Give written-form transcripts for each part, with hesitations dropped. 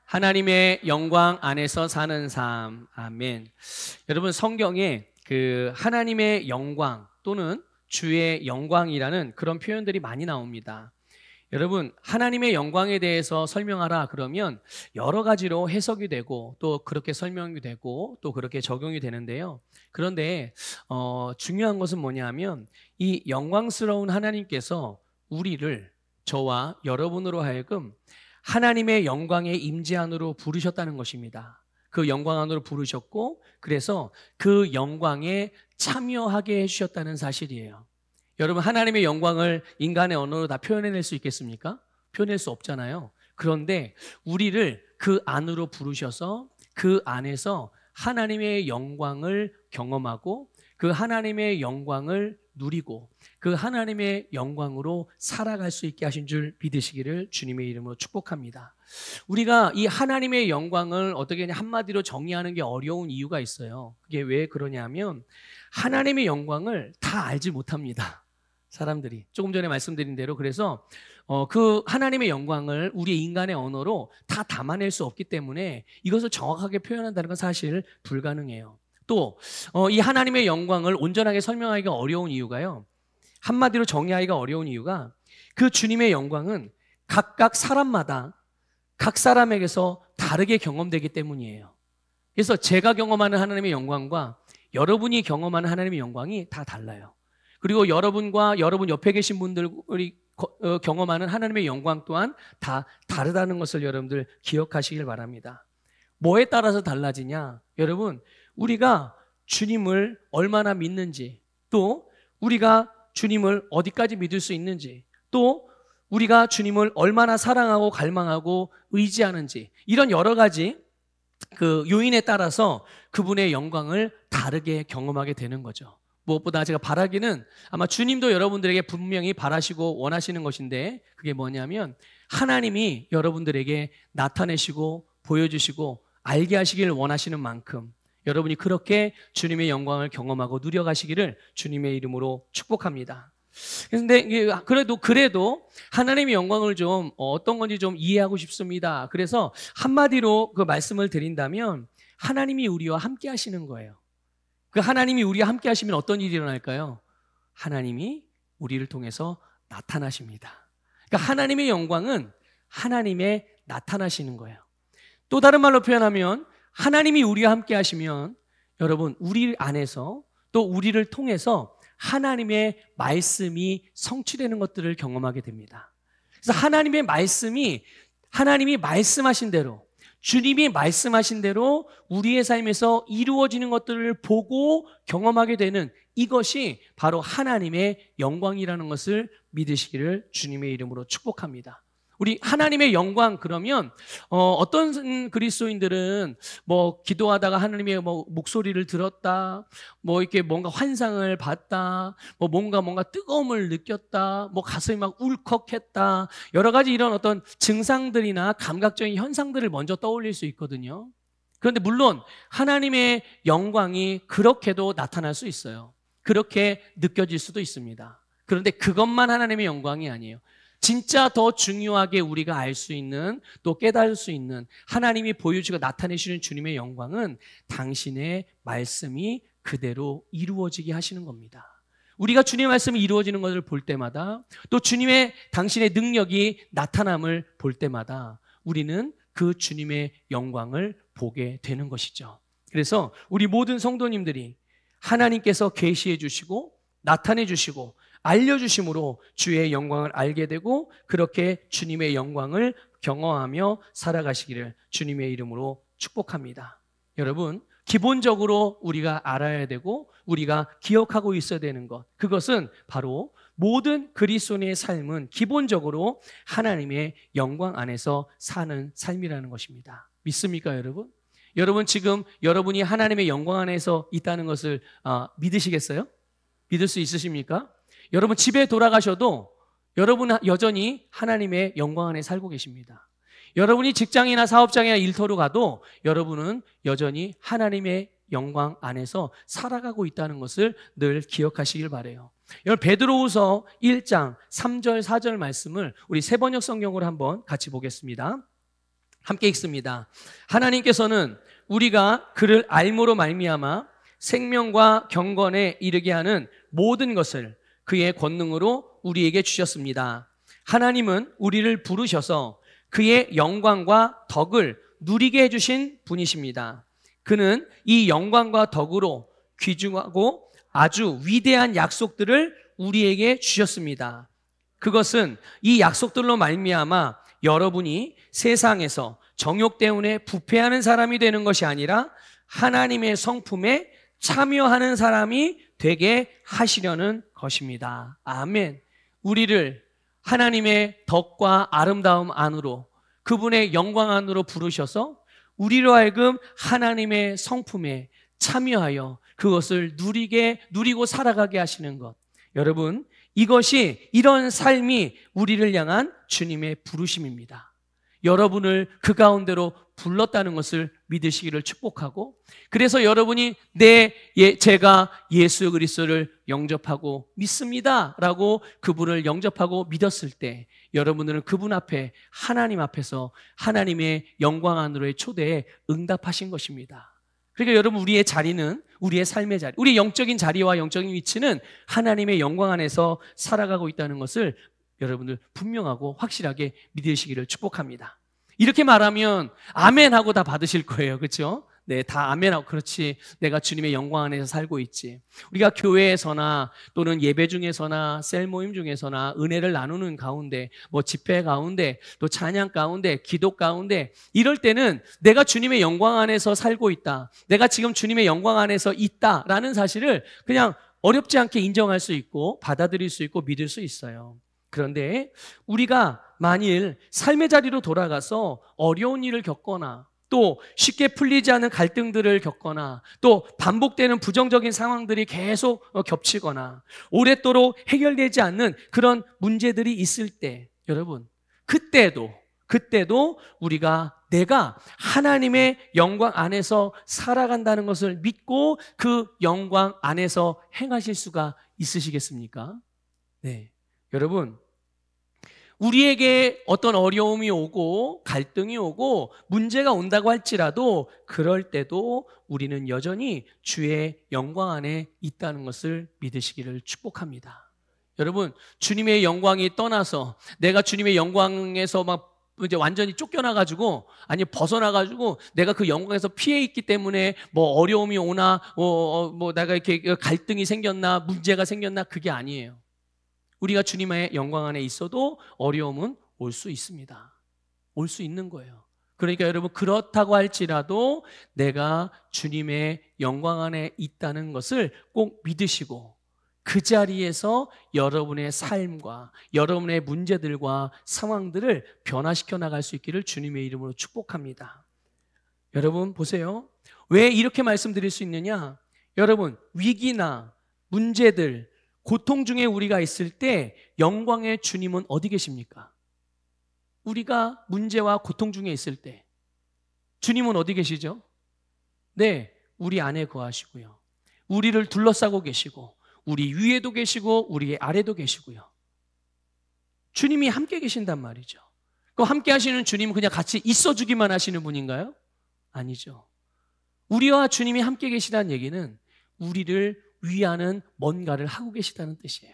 하나님의 영광 안에서 사는 삶. 아멘. 여러분, 성경에 그 하나님의 영광 또는 주의 영광이라는 그런 표현들이 많이 나옵니다. 여러분, 하나님의 영광에 대해서 설명하라 그러면 여러 가지로 해석이 되고 또 그렇게 설명이 되고 또 그렇게 적용이 되는데요. 그런데 중요한 것은 뭐냐면 이 영광스러운 하나님께서 우리를, 저와 여러분으로 하여금 하나님의 영광의 임재 안으로 부르셨다는 것입니다. 그 영광 안으로 부르셨고 그래서 그 영광에 참여하게 해주셨다는 사실이에요. 여러분, 하나님의 영광을 인간의 언어로 다 표현해낼 수 있겠습니까? 표현할 수 없잖아요. 그런데 우리를 그 안으로 부르셔서 그 안에서 하나님의 영광을 경험하고 그 하나님의 영광을 누리고 그 하나님의 영광으로 살아갈 수 있게 하신 줄 믿으시기를 주님의 이름으로 축복합니다. 우리가 이 하나님의 영광을 어떻게 한마디로 정의하는 게 어려운 이유가 있어요. 그게 왜 그러냐면 하나님의 영광을 다 알지 못합니다. 사람들이 조금 전에 말씀드린 대로. 그래서 그 하나님의 영광을 우리 인간의 언어로 다 담아낼 수 없기 때문에 이것을 정확하게 표현한다는 건 사실 불가능해요. 또 이 하나님의 영광을 온전하게 설명하기가 어려운 이유가요, 한마디로 정의하기가 어려운 이유가 그 주님의 영광은 각각 사람마다 각 사람에게서 다르게 경험되기 때문이에요. 그래서 제가 경험하는 하나님의 영광과 여러분이 경험하는 하나님의 영광이 다 달라요. 그리고 여러분과 여러분 옆에 계신 분들이 경험하는 하나님의 영광 또한 다 다르다는 것을 여러분들 기억하시길 바랍니다. 뭐에 따라서 달라지냐? 여러분, 우리가 주님을 얼마나 믿는지, 또 우리가 주님을 어디까지 믿을 수 있는지, 또 우리가 주님을 얼마나 사랑하고 갈망하고 의지하는지, 이런 여러 가지 그 요인에 따라서 그분의 영광을 다르게 경험하게 되는 거죠. 무엇보다 제가 바라기는 아마 주님도 여러분들에게 분명히 바라시고 원하시는 것인데, 그게 뭐냐면 하나님이 여러분들에게 나타내시고 보여주시고 알게 하시길 원하시는 만큼 여러분이 그렇게 주님의 영광을 경험하고 누려가시기를 주님의 이름으로 축복합니다. 그런데 그래도 하나님의 영광을 좀 어떤 건지 좀 이해하고 싶습니다. 그래서 한마디로 그 말씀을 드린다면 하나님이 우리와 함께 하시는 거예요. 그 하나님이 우리와 함께 하시면 어떤 일이 일어날까요? 하나님이 우리를 통해서 나타나십니다. 그러니까 하나님의 영광은 하나님의 나타나시는 거예요. 또 다른 말로 표현하면 하나님이 우리와 함께 하시면 여러분, 우리 안에서 또 우리를 통해서 하나님의 말씀이 성취되는 것들을 경험하게 됩니다. 그래서 하나님의 말씀이 하나님이 말씀하신 대로, 주님이 말씀하신 대로 우리의 삶에서 이루어지는 것들을 보고 경험하게 되는 이것이 바로 하나님의 영광이라는 것을 믿으시기를 주님의 이름으로 축복합니다. 우리 하나님의 영광 그러면 어떤 그리스도인들은 뭐 기도하다가 하나님의 뭐 목소리를 들었다, 뭐 이렇게 뭔가 환상을 봤다, 뭐 뭔가 뜨거움을 느꼈다, 뭐 가슴이 막 울컥했다, 여러 가지 이런 어떤 증상들이나 감각적인 현상들을 먼저 떠올릴 수 있거든요. 그런데 물론 하나님의 영광이 그렇게도 나타날 수 있어요. 그렇게 느껴질 수도 있습니다. 그런데 그것만 하나님의 영광이 아니에요. 진짜 더 중요하게 우리가 알 수 있는, 또 깨달을 수 있는 하나님이 보여주고 나타내시는 주님의 영광은 당신의 말씀이 그대로 이루어지게 하시는 겁니다. 우리가 주님의 말씀이 이루어지는 것을 볼 때마다, 또 주님의 당신의 능력이 나타남을 볼 때마다 우리는 그 주님의 영광을 보게 되는 것이죠. 그래서 우리 모든 성도님들이 하나님께서 계시해 주시고 나타내 주시고 알려주심으로 주의 영광을 알게 되고 그렇게 주님의 영광을 경험하며 살아가시기를 주님의 이름으로 축복합니다. 여러분, 기본적으로 우리가 알아야 되고 우리가 기억하고 있어야 되는 것, 그것은 바로 모든 그리스도인의 삶은 기본적으로 하나님의 영광 안에서 사는 삶이라는 것입니다. 믿습니까, 여러분? 여러분, 지금 여러분이 하나님의 영광 안에서 있다는 것을 믿으시겠어요? 믿을 수 있으십니까? 여러분, 집에 돌아가셔도 여러분은 여전히 하나님의 영광 안에 살고 계십니다. 여러분이 직장이나 사업장이나 일터로 가도 여러분은 여전히 하나님의 영광 안에서 살아가고 있다는 것을 늘 기억하시길 바라요. 여러분, 베드로후서 1장 3절 4절 말씀을 우리 세번역 성경으로 한번 같이 보겠습니다. 함께 읽습니다. 하나님께서는 우리가 그를 알므로 말미암아 생명과 경건에 이르게 하는 모든 것을 그의 권능으로 우리에게 주셨습니다. 하나님은 우리를 부르셔서 그의 영광과 덕을 누리게 해주신 분이십니다. 그는 이 영광과 덕으로 귀중하고 아주 위대한 약속들을 우리에게 주셨습니다. 그것은 이 약속들로 말미암아 여러분이 세상에서 정욕 때문에 부패하는 사람이 되는 것이 아니라 하나님의 성품에 참여하는 사람이 되게 하시려는 것입니다. 아멘. 우리를 하나님의 덕과 아름다움 안으로, 그분의 영광 안으로 부르셔서 우리로 하여금 하나님의 성품에 참여하여 그것을 누리고 살아가게 하시는 것. 여러분, 이런 삶이 우리를 향한 주님의 부르심입니다. 여러분을 그 가운데로 불렀다는 것을 믿으시기를 축복하고, 그래서 여러분이 제가 예수 그리스도를 영접하고 믿습니다 라고 그분을 영접하고 믿었을 때 여러분들은 그분 앞에, 하나님 앞에서 하나님의 영광 안으로의 초대에 응답하신 것입니다. 그러니까 여러분, 우리의 자리는, 우리의 삶의 자리, 우리의 영적인 자리와 영적인 위치는 하나님의 영광 안에서 살아가고 있다는 것을 여러분들 분명하고 확실하게 믿으시기를 축복합니다. 이렇게 말하면 아멘 하고 다 받으실 거예요. 그렇죠? 네, 다 아멘하고, 그렇지, 내가 주님의 영광 안에서 살고 있지. 우리가 교회에서나 또는 예배 중에서나 셀 모임 중에서나 은혜를 나누는 가운데, 집회 가운데, 또 찬양 가운데, 기도 가운데, 이럴 때는 내가 주님의 영광 안에서 살고 있다, 내가 지금 주님의 영광 안에서 있다라는 사실을 그냥 어렵지 않게 인정할 수 있고 받아들일 수 있고 믿을 수 있어요. 그런데 우리가 만일 삶의 자리로 돌아가서 어려운 일을 겪거나 또 쉽게 풀리지 않는 갈등들을 겪거나 또 반복되는 부정적인 상황들이 계속 겹치거나 오랫도록 해결되지 않는 그런 문제들이 있을 때, 여러분, 그때도 내가 하나님의 영광 안에서 살아간다는 것을 믿고 그 영광 안에서 행하실 수가 있으시겠습니까? 네, 여러분, 우리에게 어떤 어려움이 오고 갈등이 오고 문제가 온다고 할지라도 그럴 때도 우리는 여전히 주의 영광 안에 있다는 것을 믿으시기를 축복합니다. 여러분, 주님의 영광이 떠나서 내가 주님의 영광에서 이제 완전히 쫓겨나가지고, 아니 벗어나가지고 내가 그 영광에서 피해 있기 때문에 어려움이 오나 내가 이렇게 갈등이 생겼나 문제가 생겼나, 그게 아니에요. 우리가 주님의 영광 안에 있어도 어려움은 올 수 있습니다. 올 수 있는 거예요. 그러니까 여러분, 그렇다고 할지라도 내가 주님의 영광 안에 있다는 것을 꼭 믿으시고 그 자리에서 여러분의 삶과 여러분의 문제들과 상황들을 변화시켜 나갈 수 있기를 주님의 이름으로 축복합니다. 여러분 보세요. 왜 이렇게 말씀드릴 수 있느냐? 여러분, 위기나 문제들, 고통 중에 우리가 있을 때 영광의 주님은 어디 계십니까? 우리가 문제와 고통 중에 있을 때 주님은 어디 계시죠? 네, 우리 안에 거하시고요, 우리를 둘러싸고 계시고 우리 위에도 계시고 우리 아래도 계시고요. 주님이 함께 계신단 말이죠. 그 함께 하시는 주님은 그냥 같이 있어주기만 하시는 분인가요? 아니죠. 우리와 주님이 함께 계시다는 얘기는 우리를 위하는 뭔가를 하고 계시다는 뜻이에요.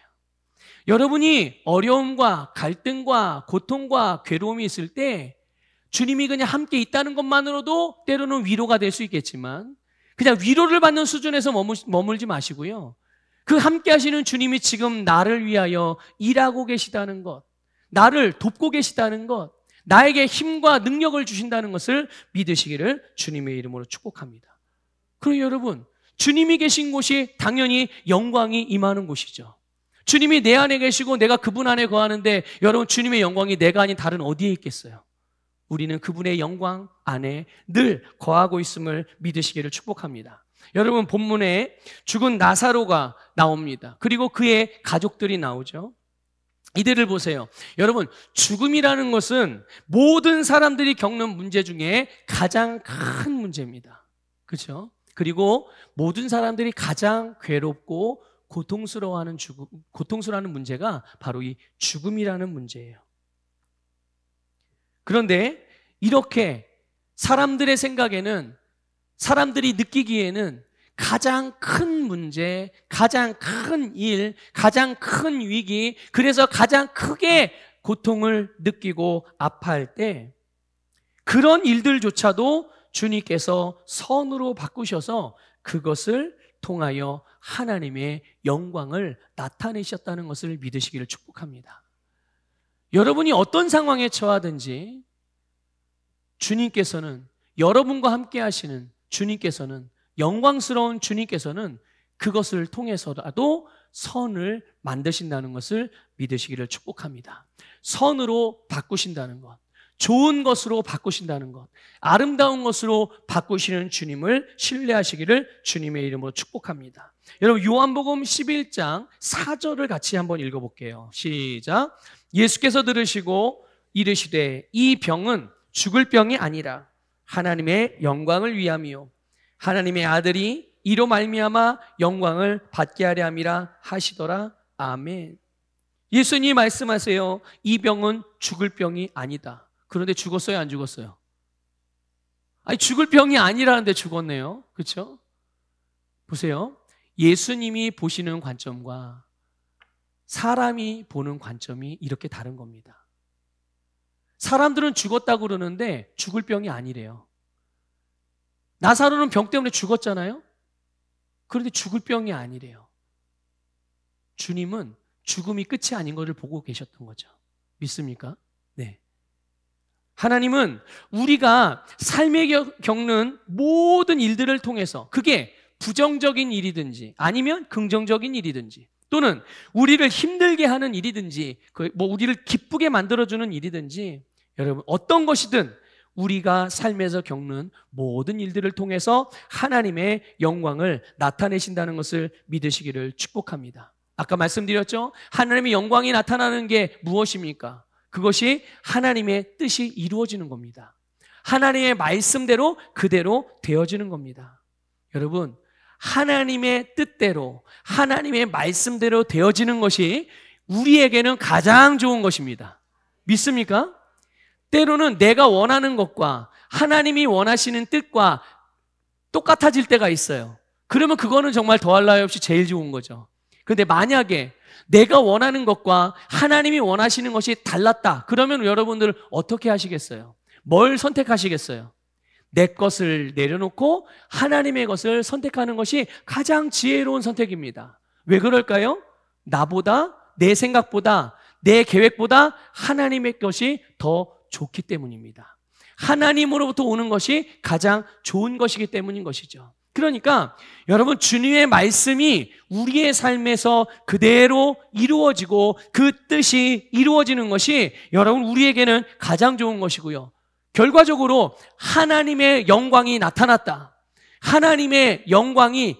여러분이 어려움과 갈등과 고통과 괴로움이 있을 때 주님이 그냥 함께 있다는 것만으로도 때로는 위로가 될 수 있겠지만 그냥 위로를 받는 수준에서 머물지 마시고요, 그 함께 하시는 주님이 지금 나를 위하여 일하고 계시다는 것, 나를 돕고 계시다는 것, 나에게 힘과 능력을 주신다는 것을 믿으시기를 주님의 이름으로 축복합니다. 그럼 여러분, 주님이 계신 곳이 당연히 영광이 임하는 곳이죠. 주님이 내 안에 계시고 내가 그분 안에 거하는데, 여러분, 주님의 영광이 내가 아닌 다른 어디에 있겠어요? 우리는 그분의 영광 안에 늘 거하고 있음을 믿으시기를 축복합니다. 여러분, 본문에 죽은 나사로가 나옵니다. 그리고 그의 가족들이 나오죠. 이들을 보세요. 여러분, 죽음이라는 것은 모든 사람들이 겪는 문제 중에 가장 큰 문제입니다. 그렇죠? 그리고 모든 사람들이 가장 괴롭고 고통스러워하는 문제가 바로 이 죽음이라는 문제예요. 그런데 이렇게 사람들의 생각에는, 사람들이 느끼기에는 가장 큰 문제, 가장 큰 일, 가장 큰 위기, 그래서 가장 크게 고통을 느끼고 아파할 때 그런 일들조차도 주님께서 선으로 바꾸셔서 그것을 통하여 하나님의 영광을 나타내셨다는 것을 믿으시기를 축복합니다. 여러분이 어떤 상황에 처하든지 주님께서는, 여러분과 함께 하시는 주님께서는, 영광스러운 주님께서는 그것을 통해서라도 선을 만드신다는 것을 믿으시기를 축복합니다. 선으로 바꾸신다는 것, 좋은 것으로 바꾸신다는 것, 아름다운 것으로 바꾸시는 주님을 신뢰하시기를 주님의 이름으로 축복합니다. 여러분, 요한복음 11장 4절을 같이 한번 읽어볼게요. 시작. 예수께서 들으시고 이르시되 이 병은 죽을 병이 아니라 하나님의 영광을 위함이요 하나님의 아들이 이로 말미암아 영광을 받게 하려 함이라 하시더라. 아멘. 예수님이 말씀하세요. 이 병은 죽을 병이 아니다. 그런데 죽었어요, 안 죽었어요? 아니, 죽을 병이 아니라는데 죽었네요. 그렇죠? 보세요. 예수님이 보시는 관점과 사람이 보는 관점이 이렇게 다른 겁니다. 사람들은 죽었다고 그러는데 죽을 병이 아니래요. 나사로는 병 때문에 죽었잖아요. 그런데 죽을 병이 아니래요. 주님은 죽음이 끝이 아닌 것을 보고 계셨던 거죠. 믿습니까? 네. 하나님은 우리가 삶에 겪는 모든 일들을 통해서, 그게 부정적인 일이든지 아니면 긍정적인 일이든지 또는 우리를 힘들게 하는 일이든지 우리를 기쁘게 만들어주는 일이든지, 여러분 어떤 것이든 우리가 삶에서 겪는 모든 일들을 통해서 하나님의 영광을 나타내신다는 것을 믿으시기를 축복합니다. 아까 말씀드렸죠? 하나님의 영광이 나타나는 게 무엇입니까? 그것이 하나님의 뜻이 이루어지는 겁니다. 하나님의 말씀대로 그대로 되어지는 겁니다. 여러분, 하나님의 뜻대로, 하나님의 말씀대로 되어지는 것이 우리에게는 가장 좋은 것입니다. 믿습니까? 때로는 내가 원하는 것과 하나님이 원하시는 뜻과 똑같아질 때가 있어요. 그러면 그거는 정말 더할 나위 없이 제일 좋은 거죠. 그런데 만약에 내가 원하는 것과 하나님이 원하시는 것이 달랐다, 그러면 여러분들 어떻게 하시겠어요? 뭘 선택하시겠어요? 내 것을 내려놓고 하나님의 것을 선택하는 것이 가장 지혜로운 선택입니다. 왜 그럴까요? 나보다, 내 생각보다, 내 계획보다 하나님의 것이 더 좋기 때문입니다. 하나님으로부터 오는 것이 가장 좋은 것이기 때문인 것이죠. 그러니까 여러분, 주님의 말씀이 우리의 삶에서 그대로 이루어지고 그 뜻이 이루어지는 것이 여러분 우리에게는 가장 좋은 것이고요. 결과적으로 하나님의 영광이 나타났다, 하나님의 영광이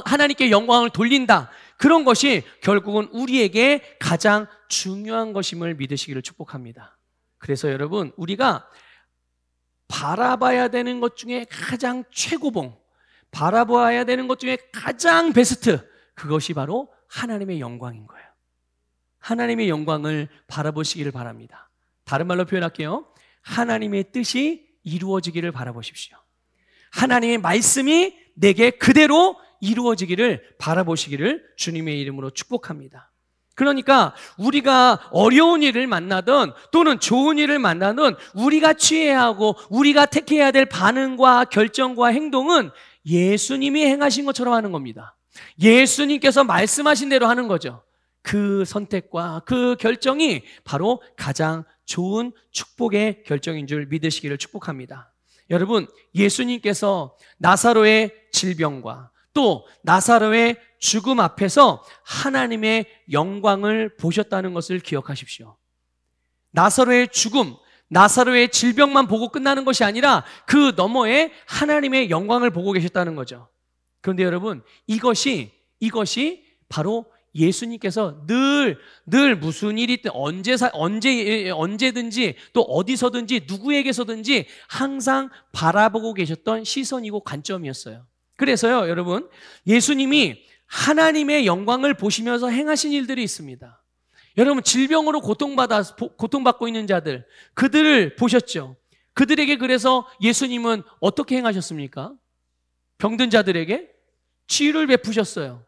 하나님께 영광을 돌린다, 그런 것이 결국은 우리에게 가장 중요한 것임을 믿으시기를 축복합니다. 그래서 여러분, 우리가 바라봐야 되는 것 중에 가장 최고봉, 바라봐야 되는 것 중에 가장 베스트, 그것이 바로 하나님의 영광인 거예요. 하나님의 영광을 바라보시기를 바랍니다. 다른 말로 표현할게요. 하나님의 뜻이 이루어지기를 바라보십시오. 하나님의 말씀이 내게 그대로 이루어지기를 바라보시기를 주님의 이름으로 축복합니다. 그러니까 우리가 어려운 일을 만나든 또는 좋은 일을 만나든 우리가 취해야 하고 우리가 택해야 될 반응과 결정과 행동은 예수님이 행하신 것처럼 하는 겁니다. 예수님께서 말씀하신 대로 하는 거죠. 그 선택과 그 결정이 바로 가장 좋은 축복의 결정인 줄 믿으시기를 축복합니다. 여러분, 예수님께서 나사로의 질병과 또 나사로의 죽음 앞에서 하나님의 영광을 보셨다는 것을 기억하십시오. 나사로의 죽음, 나사로의 질병만 보고 끝나는 것이 아니라 그 너머에 하나님의 영광을 보고 계셨다는 거죠. 그런데 여러분, 이것이 바로 예수님께서 늘 무슨 일이 있든 언제든지 또 어디서든지 누구에게서든지 항상 바라보고 계셨던 시선이고 관점이었어요. 그래서요, 여러분, 예수님이 하나님의 영광을 보시면서 행하신 일들이 있습니다. 여러분, 질병으로 고통받고 있는 자들, 그들을 보셨죠? 그들에게 그래서 예수님은 어떻게 행하셨습니까? 병든 자들에게 치유를 베푸셨어요.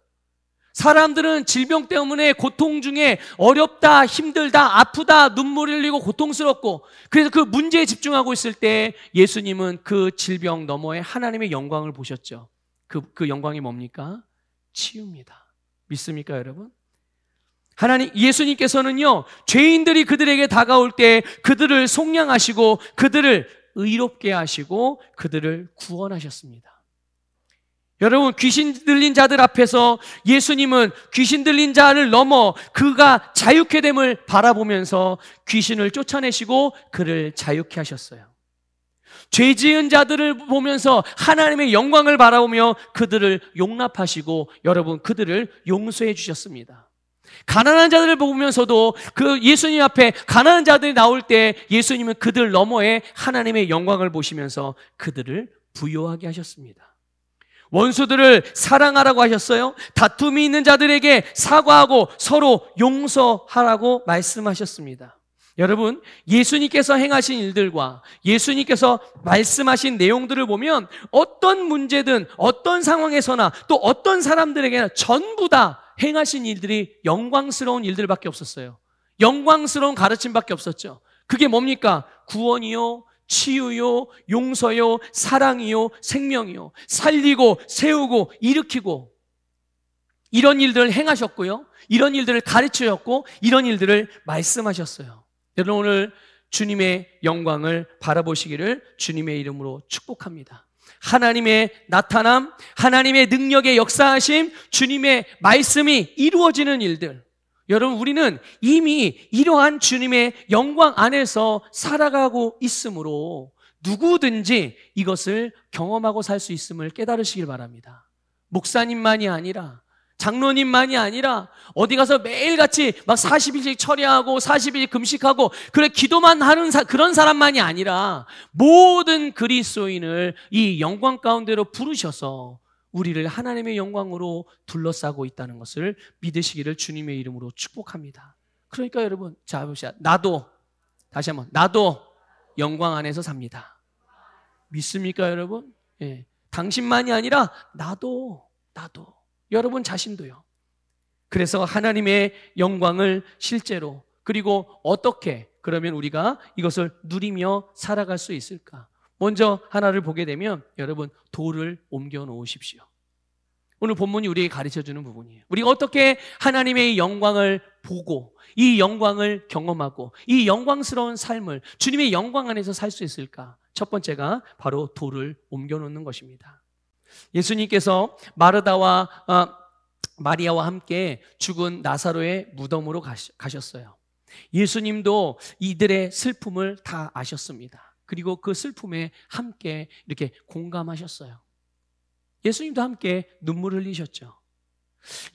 사람들은 질병 때문에 고통 중에 어렵다, 힘들다, 아프다, 눈물 흘리고 고통스럽고, 그래서 그 문제에 집중하고 있을 때 예수님은 그 질병 너머에 하나님의 영광을 보셨죠. 그 영광이 뭡니까? 치유입니다. 믿습니까, 여러분? 예수님께서는요, 죄인들이 그들에게 다가올 때 그들을 속량하시고 그들을 의롭게 하시고 그들을 구원하셨습니다. 여러분, 귀신 들린 자들 앞에서 예수님은 귀신 들린 자를 넘어 그가 자유케 됨을 바라보면서 귀신을 쫓아내시고 그를 자유케 하셨어요. 죄 지은 자들을 보면서 하나님의 영광을 바라보며 그들을 용납하시고 여러분, 그들을 용서해 주셨습니다. 가난한 자들을 보면서도 그 예수님 앞에 가난한 자들이 나올 때 예수님은 그들 너머에 하나님의 영광을 보시면서 그들을 부요하게 하셨습니다. 원수들을 사랑하라고 하셨어요. 다툼이 있는 자들에게 사과하고 서로 용서하라고 말씀하셨습니다. 여러분, 예수님께서 행하신 일들과 예수님께서 말씀하신 내용들을 보면 어떤 문제든 어떤 상황에서나 또 어떤 사람들에게나 전부 다 행하신 일들이 영광스러운 일들밖에 없었어요. 영광스러운 가르침밖에 없었죠. 그게 뭡니까? 구원이요, 치유요, 용서요, 사랑이요, 생명이요. 살리고 세우고 일으키고, 이런 일들을 행하셨고요, 이런 일들을 가르치셨고, 이런 일들을 말씀하셨어요. 여러분, 오늘 주님의 영광을 바라보시기를 주님의 이름으로 축복합니다. 하나님의 나타남, 하나님의 능력의 역사하심, 주님의 말씀이 이루어지는 일들, 여러분, 우리는 이미 이러한 주님의 영광 안에서 살아가고 있으므로 누구든지 이것을 경험하고 살 수 있음을 깨달으시길 바랍니다. 목사님만이 아니라, 장로님만이 아니라, 어디 가서 매일같이 막 40일씩 철야하고 40일 금식하고 그래 기도만 하는 그런 사람만이 아니라 모든 그리스도인을 이 영광 가운데로 부르셔서 우리를 하나님의 영광으로 둘러싸고 있다는 것을 믿으시기를 주님의 이름으로 축복합니다. 그러니까 여러분, 자, 봅시다. 다시 한번, 나도 영광 안에서 삽니다. 믿습니까, 여러분? 예. 당신만이 아니라 나도, 여러분 자신도요. 그래서 하나님의 영광을 실제로, 그리고 어떻게 그러면 우리가 이것을 누리며 살아갈 수 있을까? 먼저 하나를 보게 되면 여러분, 돌을 옮겨 놓으십시오. 오늘 본문이 우리에게 가르쳐주는 부분이에요. 우리가 어떻게 하나님의 영광을 보고 이 영광을 경험하고 이 영광스러운 삶을 주님의 영광 안에서 살 수 있을까? 첫 번째가 바로 돌을 옮겨 놓는 것입니다. 예수님께서 마르다와 마리아와 함께 죽은 나사로의 무덤으로 가셨어요. 예수님도 이들의 슬픔을 다 아셨습니다. 그리고 그 슬픔에 함께 이렇게 공감하셨어요. 예수님도 함께 눈물 흘리셨죠.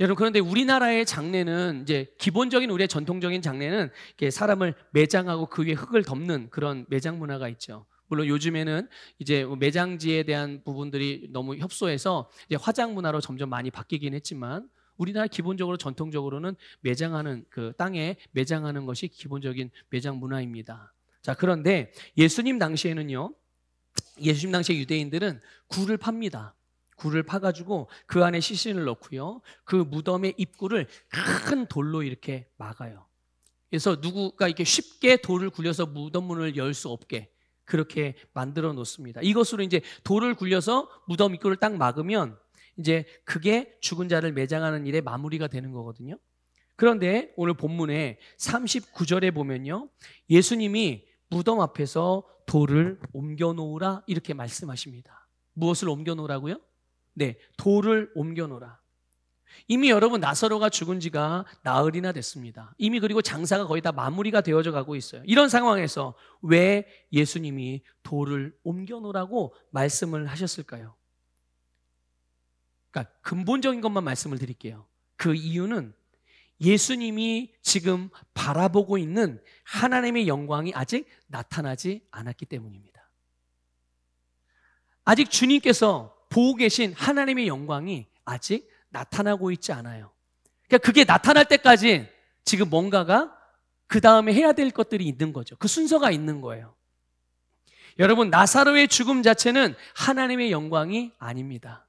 여러분, 그런데 우리나라의 장례는 이제 기본적인 우리의 전통적인 장례는 이렇게 사람을 매장하고 그 위에 흙을 덮는 그런 매장 문화가 있죠. 물론 요즘에는 이제 매장지에 대한 부분들이 너무 협소해서 이제 화장 문화로 점점 많이 바뀌긴 했지만 우리나라 기본적으로 전통적으로는 매장하는 그 땅에 매장하는 것이 기본적인 매장 문화입니다. 자, 그런데 예수님 당시에는요, 예수님 당시에 유대인들은 굴을 팝니다. 굴을 파가지고 그 안에 시신을 넣고요, 그 무덤의 입구를 큰 돌로 이렇게 막아요. 그래서 누구가 이렇게 쉽게 돌을 굴려서 무덤 문을 열 수 없게 그렇게 만들어 놓습니다. 이것으로 이제 돌을 굴려서 무덤 입구를 딱 막으면 이제 그게 죽은 자를 매장하는 일의 마무리가 되는 거거든요. 그런데 오늘 본문에 39절에 보면요, 예수님이 무덤 앞에서 돌을 옮겨 놓으라 이렇게 말씀하십니다. 무엇을 옮겨 놓으라고요? 네, 돌을 옮겨 놓으라. 이미 여러분, 나사로가 죽은 지가 나흘이나 됐습니다. 이미 그리고 장사가 거의 다 마무리가 되어져 가고 있어요. 이런 상황에서 왜 예수님이 돌을 옮겨 놓으라고 말씀을 하셨을까요? 그러니까 근본적인 것만 말씀을 드릴게요. 그 이유는 예수님이 지금 바라보고 있는 하나님의 영광이 아직 나타나지 않았기 때문입니다. 아직 주님께서 보고 계신 하나님의 영광이 아직 나타나고 있지 않아요. 그러니까 그게 나타날 때까지 지금 뭔가가 그 다음에 해야 될 것들이 있는 거죠. 그 순서가 있는 거예요. 여러분, 나사로의 죽음 자체는 하나님의 영광이 아닙니다.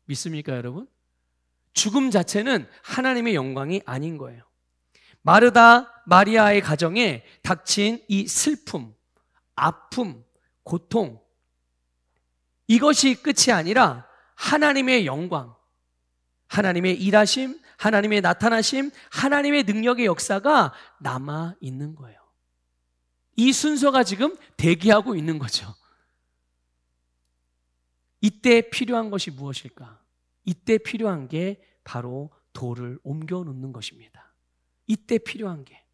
믿습니까, 여러분? 죽음 자체는 하나님의 영광이 아닌 거예요. 마르다, 마리아의 가정에 닥친 이 슬픔, 아픔, 고통, 이것이 끝이 아니라 하나님의 영광, 하나님의 일하심, 하나님의 나타나심, 하나님의 능력의 역사가 남아 있는 거예요. 이 순서가 지금 대기하고 있는 거죠. 이때 필요한 것이 무엇일까? 이때 필요한 게 바로 돌을 옮겨 놓는 것입니다. 이때 필요한 게.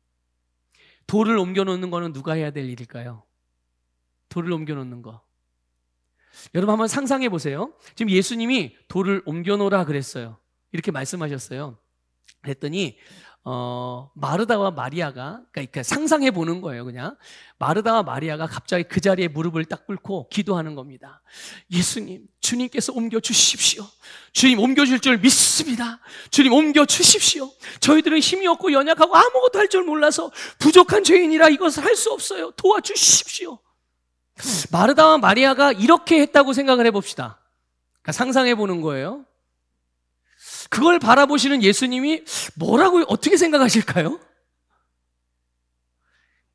돌을 옮겨 놓는 거는 누가 해야 될 일일까요? 돌을 옮겨 놓는 거. 여러분 한번 상상해 보세요. 지금 예수님이 돌을 옮겨 놓으라 그랬어요. 이렇게 말씀하셨어요. 그랬더니 마르다와 마리아가, 그러니까 상상해 보는 거예요. 그냥 마르다와 마리아가 갑자기 그 자리에 무릎을 딱 꿇고 기도하는 겁니다. 예수님, 주님께서 옮겨 주십시오. 주님 옮겨줄 줄 믿습니다. 주님 옮겨 주십시오. 저희들은 힘이 없고 연약하고 아무것도 할 줄 몰라서 부족한 죄인이라 이것을 할 수 없어요. 도와주십시오. 마르다와 마리아가 이렇게 했다고 생각을 해봅시다. 그러니까 상상해 보는 거예요. 그걸 바라보시는 예수님이 뭐라고 어떻게 생각하실까요?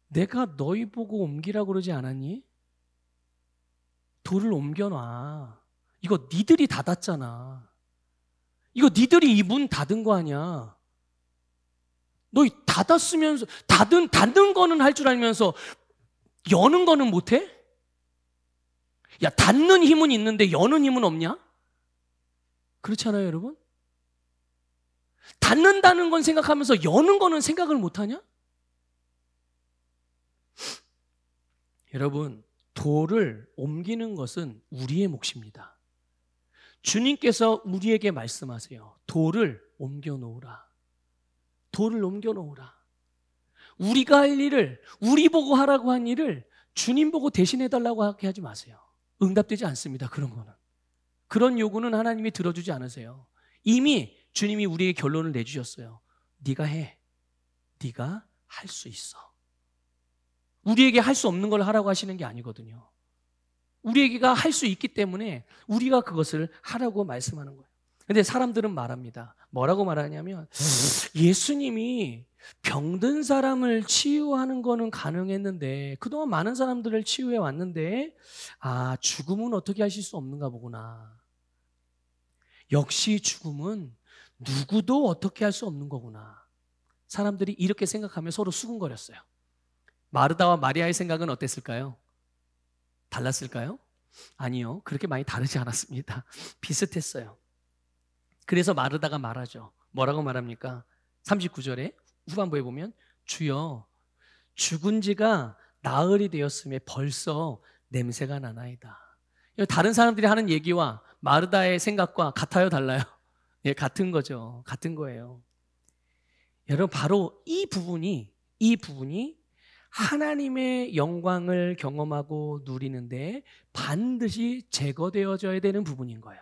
내가 너희 보고 옮기라고 그러지 않았니? 돌을 옮겨놔. 이거 니들이 닫았잖아. 이거 니들이 이 문 닫은 거 아니야. 너희 닫았으면서 닫는 거는 할 줄 알면서 여는 거는 못해? 야, 닫는 힘은 있는데 여는 힘은 없냐? 그렇지 않아요, 여러분? 닫는다는 건 생각하면서 여는 거는 생각을 못하냐? 여러분, 돌을 옮기는 것은 우리의 몫입니다. 주님께서 우리에게 말씀하세요. 돌을 옮겨 놓으라. 돌을 옮겨 놓으라. 우리가 할 일을, 우리 보고 하라고 한 일을 주님 보고 대신해 달라고 하지 마세요. 응답되지 않습니다. 그런 거는. 그런 요구는 하나님이 들어주지 않으세요. 이미 주님이 우리에게 결론을 내주셨어요. 네가 해. 네가 할 수 있어. 우리에게 할 수 없는 걸 하라고 하시는 게 아니거든요. 우리에게가 할 수 있기 때문에 우리가 그것을 하라고 말씀하는 거예요. 근데 사람들은 말합니다. 뭐라고 말하냐면 예수님이 병든 사람을 치유하는 거는 가능했는데 그동안 많은 사람들을 치유해 왔는데 죽음은 어떻게 하실 수 없는가 보구나. 역시 죽음은 누구도 어떻게 할 수 없는 거구나. 사람들이 이렇게 생각하며 서로 수군거렸어요. 마르다와 마리아의 생각은 어땠을까요? 달랐을까요? 아니요. 그렇게 많이 다르지 않았습니다. 비슷했어요. 그래서 마르다가 말하죠. 뭐라고 말합니까? 39절에 후반부에 보면 주여 죽은 지가 나흘이 되었음에 벌써 냄새가 나나이다. 다른 사람들이 하는 얘기와 마르다의 생각과 같아요, 달라요? 예, 같은 거죠. 같은 거예요. 여러분, 바로 이 부분이 하나님의 영광을 경험하고 누리는데 반드시 제거되어져야 되는 부분인 거예요.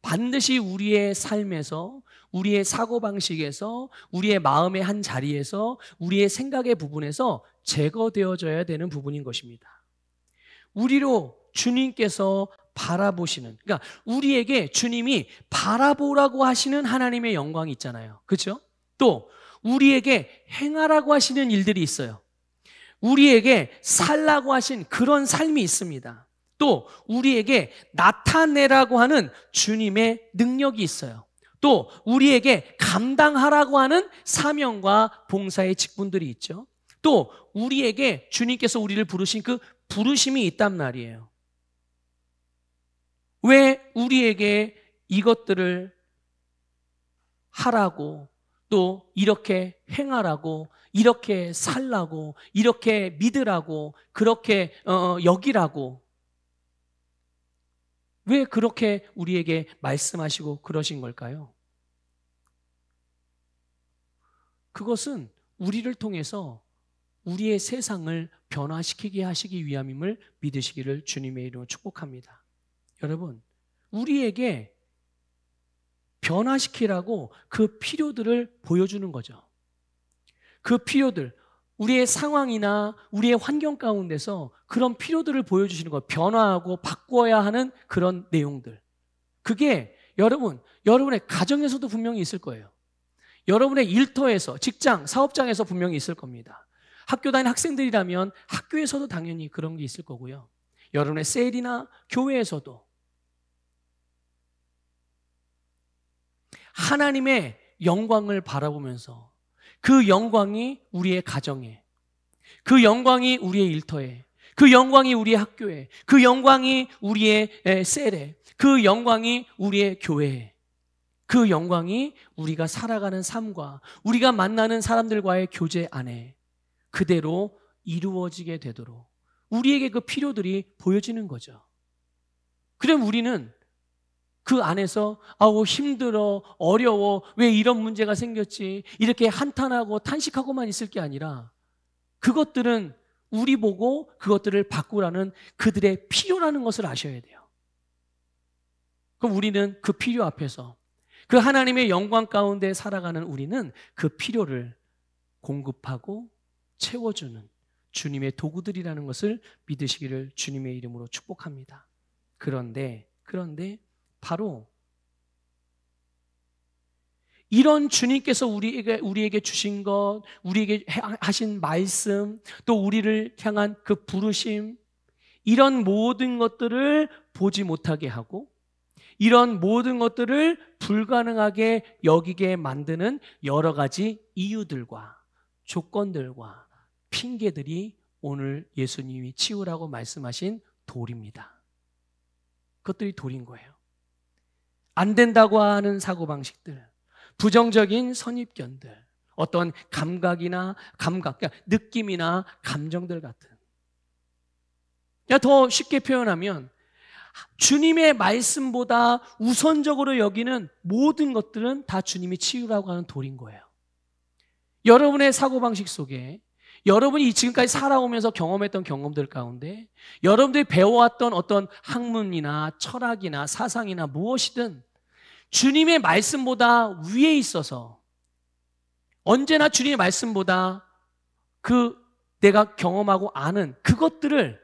반드시 우리의 삶에서, 우리의 사고방식에서, 우리의 마음의 한 자리에서, 우리의 생각의 부분에서 제거되어져야 되는 부분인 것입니다. 우리로 주님께서 바라보시는, 그러니까 우리에게 주님이 바라보라고 하시는 하나님의 영광이 있잖아요. 그렇죠? 또 우리에게 행하라고 하시는 일들이 있어요. 우리에게 살라고 하신 그런 삶이 있습니다. 또 우리에게 나타내라고 하는 주님의 능력이 있어요. 또 우리에게 감당하라고 하는 사명과 봉사의 직분들이 있죠. 또 우리에게 주님께서 우리를 부르신 그 부르심이 있단 말이에요. 왜 우리에게 이것들을 하라고, 또 이렇게 행하라고, 이렇게 살라고, 이렇게 믿으라고, 그렇게 여기라고, 왜 그렇게 우리에게 말씀하시고 그러신 걸까요? 그것은 우리를 통해서 우리의 세상을 변화시키게 하시기 위함임을 믿으시기를 주님의 이름으로 축복합니다. 여러분, 우리에게 변화시키라고 그 필요들을 보여주는 거죠. 그 필요들, 우리의 상황이나 우리의 환경 가운데서 그런 필요들을 보여주시는 것, 변화하고 바꿔야 하는 그런 내용들. 그게 여러분의 가정에서도 분명히 있을 거예요. 여러분의 일터에서, 직장, 사업장에서 분명히 있을 겁니다. 학교 다니는 학생들이라면 학교에서도 당연히 그런 게 있을 거고요. 여러분의 셀이나 교회에서도 하나님의 영광을 바라보면서 그 영광이 우리의 가정에, 그 영광이 우리의 일터에, 그 영광이 우리의 학교에, 그 영광이 우리의 셀에, 그 영광이 우리의 교회에, 그 영광이 우리가 살아가는 삶과 우리가 만나는 사람들과의 교제 안에 그대로 이루어지게 되도록 우리에게 그 필요들이 보여지는 거죠. 그럼 우리는 그 안에서 힘들어, 어려워, 왜 이런 문제가 생겼지, 이렇게 한탄하고 탄식하고만 있을 게 아니라 그것들은 우리 보고 그것들을 바꾸라는 그들의 필요라는 것을 아셔야 돼요. 그럼 우리는 그 필요 앞에서 그 하나님의 영광 가운데 살아가는 우리는 그 필요를 공급하고 채워주는 주님의 도구들이라는 것을 믿으시기를 주님의 이름으로 축복합니다. 그런데 바로 이런 주님께서 우리에게 주신 것, 우리에게 하신 말씀, 또 우리를 향한 그 부르심, 이런 모든 것들을 보지 못하게 하고 이런 모든 것들을 불가능하게 여기게 만드는 여러 가지 이유들과 조건들과 핑계들이 오늘 예수님이 치우라고 말씀하신 돌입니다. 그것들이 돌인 거예요. 안 된다고 하는 사고방식들, 부정적인 선입견들, 어떤 감각, 그러니까 느낌이나 감정들 같은. 더 쉽게 표현하면 주님의 말씀보다 우선적으로 여기는 모든 것들은 다 주님이 치우라고 하는 돌인 거예요. 여러분의 사고방식 속에 여러분이 지금까지 살아오면서 경험했던 경험들 가운데 여러분들이 배워왔던 어떤 학문이나 철학이나 사상이나 무엇이든 주님의 말씀보다 위에 있어서 언제나 주님의 말씀보다 내가 경험하고 아는 그것들을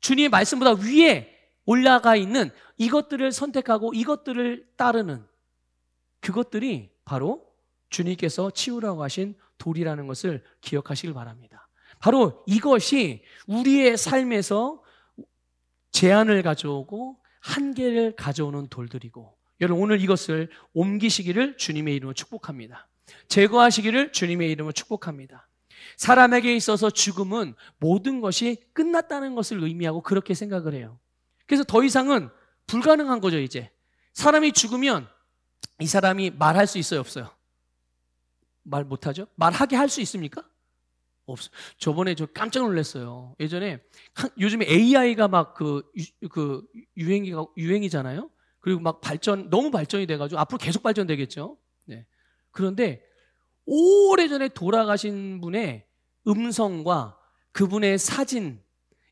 주님의 말씀보다 위에 올라가 있는 이것들을 선택하고 이것들을 따르는 그것들이 바로 주님께서 치우라고 하신 돌이라는 것을 기억하시길 바랍니다. 바로 이것이 우리의 삶에서 제한을 가져오고 한계를 가져오는 돌들이고, 여러분 오늘 이것을 옮기시기를 주님의 이름으로 축복합니다. 제거하시기를 주님의 이름으로 축복합니다. 사람에게 있어서 죽음은 모든 것이 끝났다는 것을 의미하고 그렇게 생각을 해요. 그래서 더 이상은 불가능한 거죠. 이제 사람이 죽으면 이 사람이 말할 수 있어요, 없어요? 말 못하죠? 말하게 할 수 있습니까? 없어요. 저번에 저 깜짝 놀랐어요. 예전에 요즘에 AI가 막 유행이잖아요. 그리고 막 너무 발전이 돼가지고 앞으로 계속 발전되겠죠. 네. 그런데 오래전에 돌아가신 분의 음성과 그분의 사진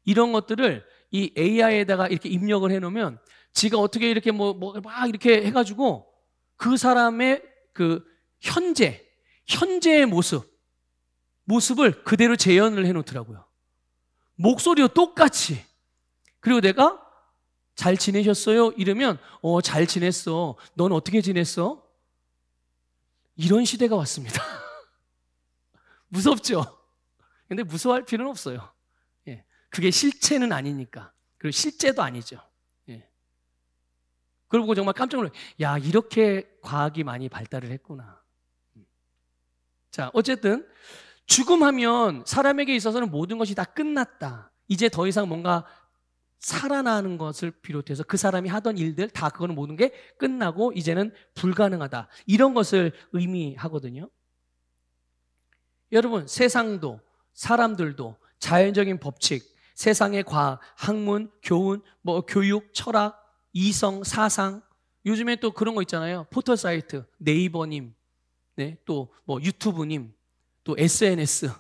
이런 것들을 이 AI에다가 이렇게 입력을 해놓으면 지가 어떻게 이렇게 막 이렇게 해가지고 그 사람의 그 현재의 모습을 그대로 재현을 해놓더라고요. 목소리도 똑같이. 그리고 내가 잘 지내셨어요? 이러면 잘 지냈어. 넌 어떻게 지냈어? 이런 시대가 왔습니다. 무섭죠? 근데 무서워할 필요는 없어요. 예. 그게 실체는 아니니까. 그리고 실제도 아니죠. 예. 그리고 정말 깜짝 놀라요. 야, 이렇게 과학이 많이 발달을 했구나. 자, 어쨌든 죽음하면 사람에게 있어서는 모든 것이 다 끝났다. 이제 더 이상 뭔가 살아나는 것을 비롯해서 그 사람이 하던 일들 다 그거는 모든 게 끝나고 이제는 불가능하다. 이런 것을 의미하거든요. 여러분, 세상도 사람들도 자연적인 법칙, 세상의 과학, 학문, 교훈, 교육, 철학, 이성, 사상, 요즘에 또 그런 거 있잖아요. 포털 사이트, 네이버님, 네, 또 유튜브님, 또 SNS.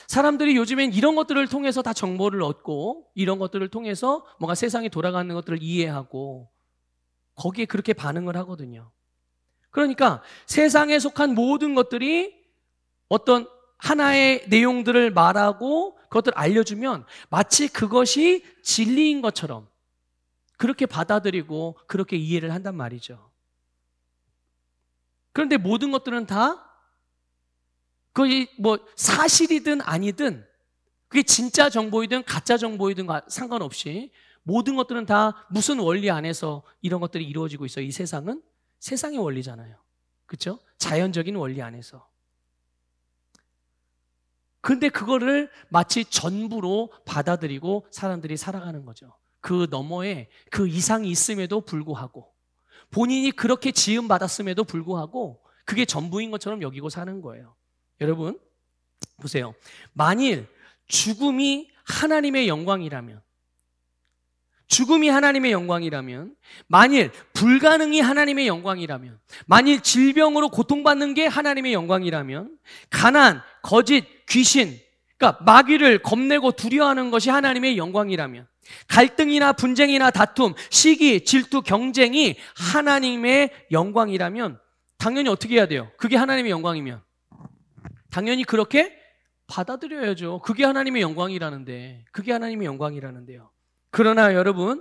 사람들이 요즘엔 이런 것들을 통해서 다 정보를 얻고 이런 것들을 통해서 뭔가 세상이 돌아가는 것들을 이해하고 거기에 그렇게 반응을 하거든요. 그러니까 세상에 속한 모든 것들이 어떤 하나의 내용들을 말하고 그것들을 알려주면 마치 그것이 진리인 것처럼 그렇게 받아들이고 그렇게 이해를 한단 말이죠. 그런데 모든 것들은 다 그게 뭐 사실이든 아니든 그게 진짜 정보이든 가짜 정보이든 상관없이 모든 것들은 다 무슨 원리 안에서 이런 것들이 이루어지고 있어요. 이 세상은 세상의 원리잖아요. 그렇죠? 자연적인 원리 안에서. 근데 그거를 마치 전부로 받아들이고 사람들이 살아가는 거죠. 그 너머에 그 이상이 있음에도 불구하고 본인이 그렇게 지음받았음에도 불구하고 그게 전부인 것처럼 여기고 사는 거예요. 여러분 보세요. 만일 죽음이 하나님의 영광이라면, 죽음이 하나님의 영광이라면, 만일 불가능이 하나님의 영광이라면, 만일 질병으로 고통받는 게 하나님의 영광이라면, 가난, 거짓, 귀신, 그러니까 마귀를 겁내고 두려워하는 것이 하나님의 영광이라면, 갈등이나 분쟁이나 다툼, 시기, 질투, 경쟁이 하나님의 영광이라면 당연히 어떻게 해야 돼요? 그게 하나님의 영광이면 당연히 그렇게 받아들여야죠. 그게 하나님의 영광이라는데, 그게 하나님의 영광이라는데요. 그러나 여러분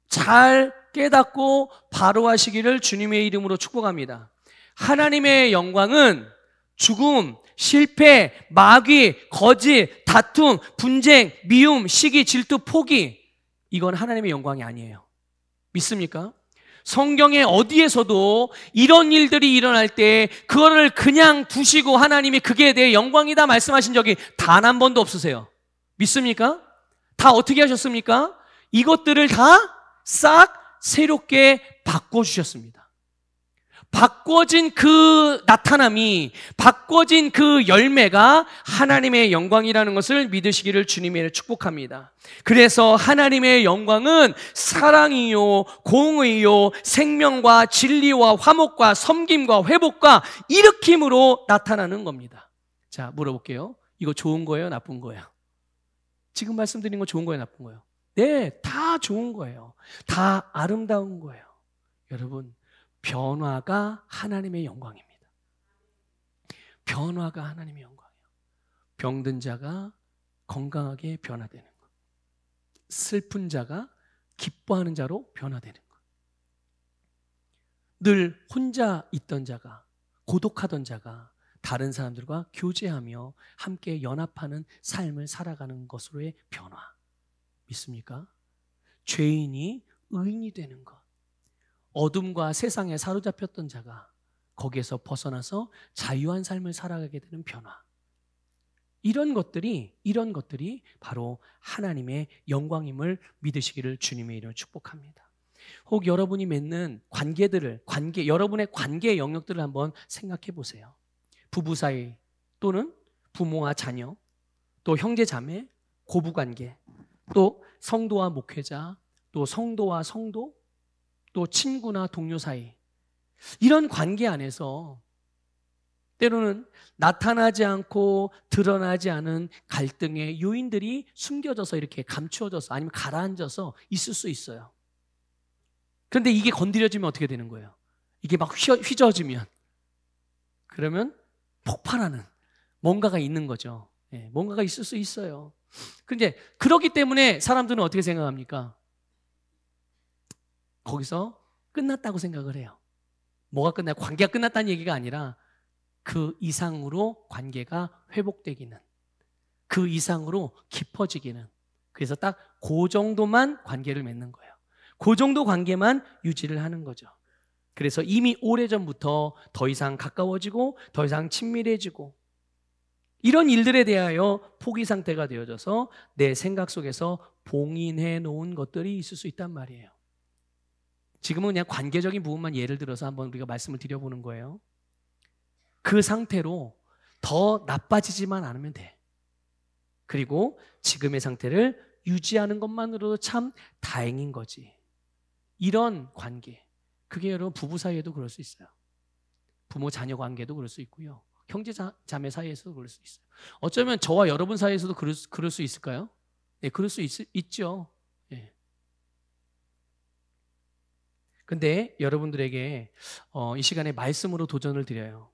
잘 깨닫고 바로 하시기를 주님의 이름으로 축복합니다. 하나님의 영광은 죽음, 실패, 마귀, 거짓, 다툼, 분쟁, 미움, 시기, 질투, 포기, 이건 하나님의 영광이 아니에요. 믿습니까? 성경에 어디에서도 이런 일들이 일어날 때 그거를 그냥 두시고 하나님이 그게 내 영광이다 말씀하신 적이 단 한 번도 없으세요. 믿습니까? 다 어떻게 하셨습니까? 이것들을 다 싹 새롭게 바꿔주셨습니다. 바꿔진 그 나타남이, 바꿔진 그 열매가 하나님의 영광이라는 것을 믿으시기를 주님의 축복합니다. 그래서 하나님의 영광은 사랑이요, 공의요, 생명과 진리와 화목과 섬김과 회복과 일으킴으로 나타나는 겁니다. 자, 물어볼게요. 이거 좋은 거예요, 나쁜 거예요? 지금 말씀드린 거 좋은 거예요, 나쁜 거예요? 네, 다 좋은 거예요. 다 아름다운 거예요. 여러분, 변화가 하나님의 영광입니다. 변화가 하나님의 영광이에요. 병든 자가 건강하게 변화되는 것, 슬픈 자가 기뻐하는 자로 변화되는 것, 늘 혼자 있던 자가, 고독하던 자가 다른 사람들과 교제하며 함께 연합하는 삶을 살아가는 것으로의 변화. 믿습니까? 죄인이 의인이 되는 것, 어둠과 세상에 사로잡혔던 자가 거기에서 벗어나서 자유한 삶을 살아가게 되는 변화. 이런 것들이 바로 하나님의 영광임을 믿으시기를 주님의 이름으로 축복합니다. 혹 여러분이 맺는 여러분의 관계 영역들을 한번 생각해 보세요. 부부 사이 또는 부모와 자녀, 또 형제 자매, 고부관계, 또 성도와 목회자, 또 성도와 성도, 또 친구나 동료 사이, 이런 관계 안에서 때로는 나타나지 않고 드러나지 않은 갈등의 요인들이 숨겨져서 이렇게 감추어져서 아니면 가라앉아서 있을 수 있어요. 그런데 이게 건드려지면 어떻게 되는 거예요? 이게 막 휘저어지면 그러면 폭발하는 뭔가가 있는 거죠. 네, 뭔가가 있을 수 있어요. 근데 그렇기 때문에 사람들은 어떻게 생각합니까? 거기서 끝났다고 생각을 해요. 뭐가 끝나요? 관계가 끝났다는 얘기가 아니라 그 이상으로 관계가 회복되기는, 그 이상으로 깊어지기는, 그래서 딱 그 정도만 관계를 맺는 거예요. 그 정도 관계만 유지를 하는 거죠. 그래서 이미 오래전부터 더 이상 가까워지고 더 이상 친밀해지고 이런 일들에 대하여 포기 상태가 되어져서 내 생각 속에서 봉인해 놓은 것들이 있을 수 있단 말이에요. 지금은 그냥 관계적인 부분만 예를 들어서 한번 우리가 말씀을 드려보는 거예요. 그 상태로 더 나빠지지만 않으면 돼. 그리고 지금의 상태를 유지하는 것만으로도 참 다행인 거지. 이런 관계, 그게 여러분 부부 사이에도 그럴 수 있어요. 부모 자녀 관계도 그럴 수 있고요. 형제 자매 사이에서도 그럴 수 있어요. 어쩌면 저와 여러분 사이에서도 그럴 수 있을까요? 네, 그럴 수 있죠. 네. 근데 여러분들에게 이 시간에 말씀으로 도전을 드려요.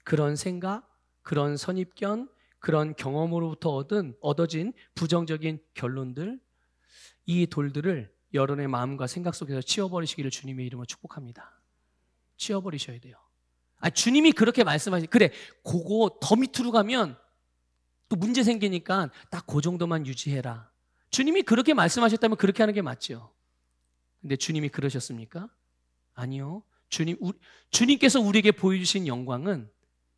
그런 생각, 그런 선입견, 그런 경험으로부터 얻어진 부정적인 결론들, 이 돌들을 여러분의 마음과 생각 속에서 치워버리시기를 주님의 이름으로 축복합니다. 치워버리셔야 돼요. 주님이 그렇게 말씀하시, 그래, 그거 더 밑으로 가면 또 문제 생기니까 딱 그 정도만 유지해라. 주님이 그렇게 말씀하셨다면 그렇게 하는 게 맞죠. 근데 주님이 그러셨습니까? 아니요. 주님께서 우리에게 보여주신 영광은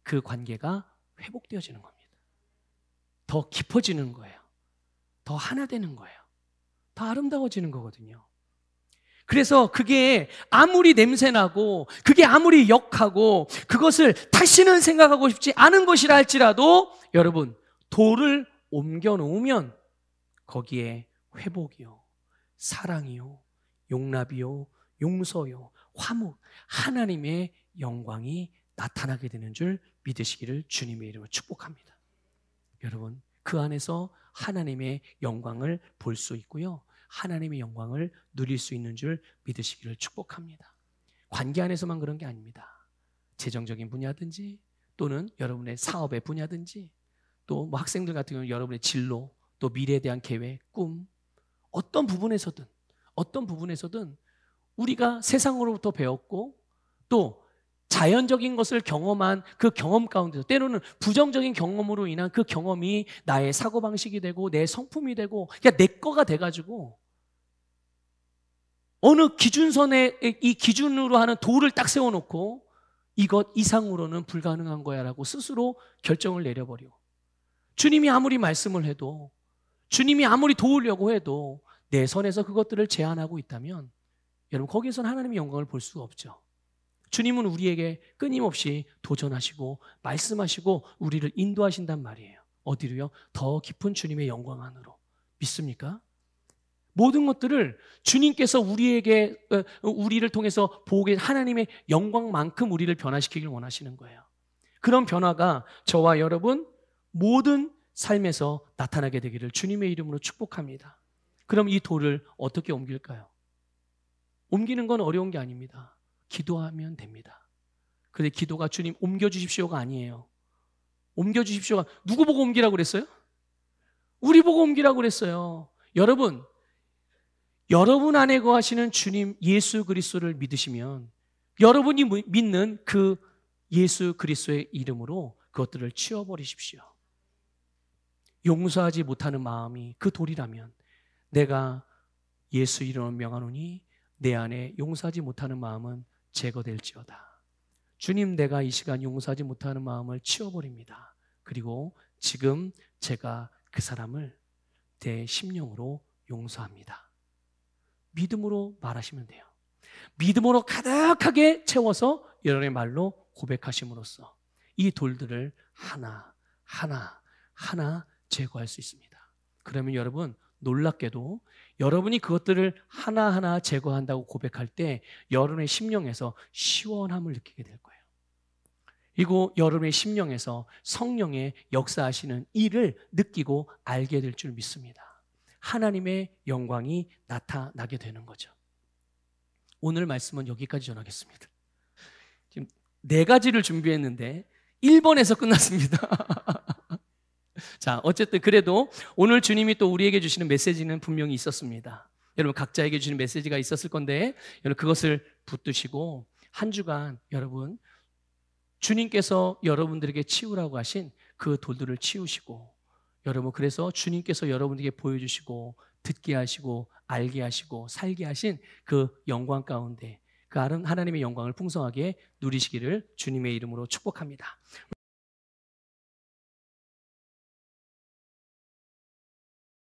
그 관계가 회복되어지는 겁니다. 더 깊어지는 거예요. 더 하나 되는 거예요. 더 아름다워지는 거거든요. 그래서 그게 아무리 냄새나고 그게 아무리 역하고 그것을 다시는 생각하고 싶지 않은 것이라 할지라도 여러분, 돌을 옮겨 놓으면 거기에 회복이요, 사랑이요, 용납이요, 용서요, 화목, 하나님의 영광이 나타나게 되는 줄 믿으시기를 주님의 이름으로 축복합니다. 여러분, 그 안에서 하나님의 영광을 볼 수 있고요, 하나님의 영광을 누릴 수 있는 줄 믿으시기를 축복합니다. 관계 안에서만 그런 게 아닙니다. 재정적인 분야든지 또는 여러분의 사업의 분야든지 또 뭐 학생들 같은 경우는 여러분의 진로, 또 미래에 대한 계획, 꿈, 어떤 부분에서든 우리가 세상으로부터 배웠고 또 자연적인 것을 경험한 그 경험 가운데서 때로는 부정적인 경험으로 인한 그 경험이 나의 사고방식이 되고 내 성품이 되고 그러니까 내 거가 돼가지고 어느 기준선에 이 기준으로 하는 도를 딱 세워놓고 이것 이상으로는 불가능한 거야 라고 스스로 결정을 내려버려. 주님이 아무리 말씀을 해도, 주님이 아무리 도우려고 해도 내 선에서 그것들을 제한하고 있다면 여러분, 거기에서는 하나님의 영광을 볼 수가 없죠. 주님은 우리에게 끊임없이 도전하시고 말씀하시고 우리를 인도하신단 말이에요. 어디로요? 더 깊은 주님의 영광 안으로. 믿습니까? 모든 것들을 주님께서 우리를 통해서 보게 하나님의 영광만큼 우리를 변화시키길 원하시는 거예요. 그런 변화가 저와 여러분 모든 삶에서 나타나게 되기를 주님의 이름으로 축복합니다. 그럼 이 돌을 어떻게 옮길까요? 옮기는 건 어려운 게 아닙니다. 기도하면 됩니다. 그런데 기도가 주님 옮겨주십시오가 아니에요. 옮겨주십시오가 누구 보고 옮기라고 그랬어요? 우리 보고 옮기라고 그랬어요. 여러분 안에 거하시는 주님 예수 그리스도를 믿으시면 여러분이 믿는 그 예수 그리스도의 이름으로 그것들을 치워버리십시오. 용서하지 못하는 마음이 그 돌이라면 내가 예수 이름으로 명하노니 내 안에 용서하지 못하는 마음은 제거될지어다. 주님, 내가 이 시간 용서하지 못하는 마음을 치워버립니다. 그리고 지금 제가 그 사람을 내 심령으로 용서합니다. 믿음으로 말하시면 돼요. 믿음으로 가득하게 채워서 여러분의 말로 고백하심으로써 이 돌들을 하나 제거할 수 있습니다. 그러면 여러분, 놀랍게도 여러분이 그것들을 하나하나 제거한다고 고백할 때 여러분의 심령에서 시원함을 느끼게 될 거예요. 그리고 여러분의 심령에서 성령의 역사하시는 일을 느끼고 알게 될 줄 믿습니다. 하나님의 영광이 나타나게 되는 거죠. 오늘 말씀은 여기까지 전하겠습니다. 지금 4가지를 준비했는데 1번에서 끝났습니다. 자, 어쨌든 그래도 오늘 주님이 또 우리에게 주시는 메시지는 분명히 있었습니다. 여러분 각자에게 주시는 메시지가 있었을 건데 여러분 그것을 붙드시고 한 주간 여러분 주님께서 여러분들에게 치우라고 하신 그 돌들을 치우시고 여러분 그래서 주님께서 여러분에게 보여주시고 듣게 하시고 알게 하시고 살게 하신 그 영광 가운데 그 하나님의 영광을 풍성하게 누리시기를 주님의 이름으로 축복합니다.